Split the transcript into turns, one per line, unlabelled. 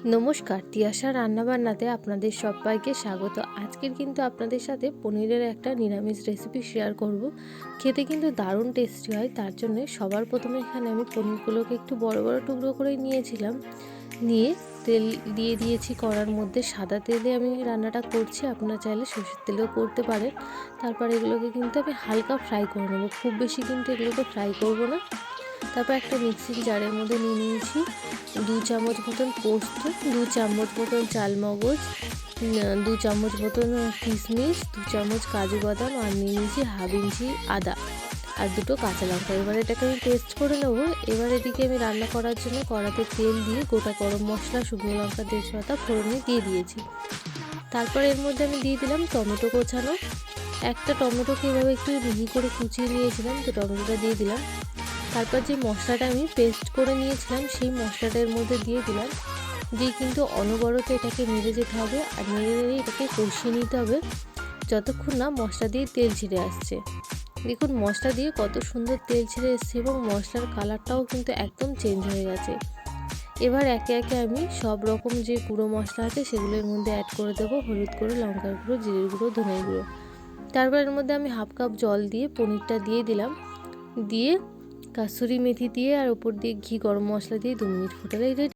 নমস্কার, তিয়াশা রান্নাবান্নাতে আপনাদের সবাইকে স্বাগত। আজকের কিন্তু আপনাদের সাথে পনিরের একটা নিরামিষ রেসিপি শেয়ার করব। খেতে কিন্তু দারুণ টেস্টি হয়। তার জন্য সবার প্রথমে এখানে আমি পনিরগুলোকে একটু বড় বড় টুকরো করে নিয়েছিলাম। নিয়ে তেল দিয়ে দিয়েছি কড়ার মধ্যে। সাদা তেলে আমি রান্নাটা করছি, আপনারা চাইলে সরষের তেলেও করতে পারেন। তারপর এগুলোকে কিন্তু আমি হালকা ফ্রাই করে নেবো, খুব বেশি কিন্তু এগুলোকে ফ্রাই করব না। তারপর একটা মিক্সিং জারের মধ্যে নিয়ে নিয়েছি 2 চামচ মতন পোস্ত, 2 চামচ মতন চালমগজ, 2 চামচ মতন কিশমিশ, 2 চামচ কাজু বাদাম, আর নিয়ে নিয়েছি হাফ ইঞ্চি আদা আর 2টো কাঁচা লঙ্কা। এবার এটাকে আমি পেস্ট করে নেবো। এবার এদিকে আমি রান্না করার জন্য কড়াতে তেল দিয়ে গোটা গরম মশলা, শুকনো লঙ্কা, তেজপাতা ফোড়নে দিয়ে দিয়েছি। তারপর এর মধ্যে আমি দিয়ে দিলাম টমেটো কোচানো। একটা টমেটোকে এভাবে একটু মিহি করে কুচিয়ে নিয়েছিলাম, তো টমেটোটা দিয়ে দিলাম। তারপর যে মশলাটা আমি পেস্ট করে নিয়েছিলাম সেই মশলাটার মধ্যে দিয়ে দিলাম। দিয়ে কিন্তু অনবরত এটাকে নেড়ে যেতে হবে, আর নেড়ে নেড়ে এটাকে কষিয়ে নিতে হবে যতক্ষণ না মশলা দিয়ে তেল ছেড়ে আসছে। দেখুন মশলা দিয়ে কত সুন্দর তেল ছেড়ে এসছে এবং মশলার কালারটাও কিন্তু একদম চেঞ্জ হয়ে গেছে। এবার একে একে আমি সব রকম যে গুঁড়ো মশলা আছে সেগুলোর মধ্যে অ্যাড করে দেবো। হলুদ গুঁড়ো, লঙ্কার গুঁড়ো, জিরের গুঁড়ো, ধনের গুঁড়ো। তারপর এর মধ্যে আমি হাফ কাপ জল দিয়ে পনিরটা দিয়ে দিলাম। দিয়ে কাসুরি মেথি দিয়ে আর ওপর দিয়ে ঘি, গরম মশলা দিয়ে 2 মিনিট ফোটালেই রেডি।